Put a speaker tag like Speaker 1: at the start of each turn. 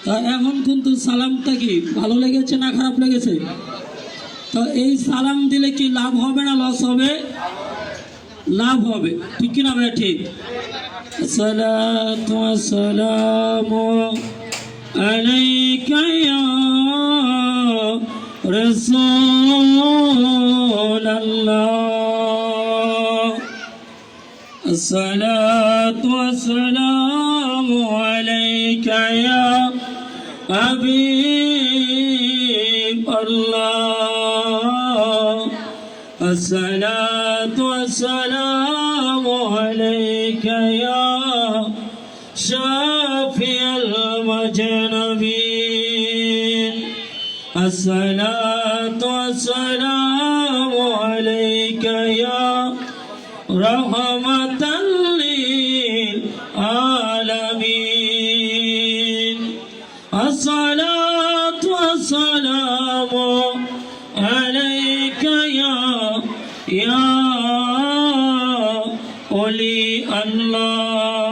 Speaker 1: তা এখন কিন্তু সালামটা কি ভালো লেগেছে না খারাপ লেগেছে? তো এই সালাম দিলে কি লাভ হবে না লস হবে? লাভ হবে, ঠিক কিনা ভাই? ঠিক। আসসালাতু ওয়াসসালামু আলাইকা ইয়া রাসূলাল্লাহ, আসসালাতু ওয়াসসালামু আলাইকা ইয়া হাবিবাল্লাহ, الصلاة والسلام عليك يا شافي المجنبين، الصلاة والسلام عليك يا رحمة للعالمين، الصلاة والسلام عليك يا ولي الله.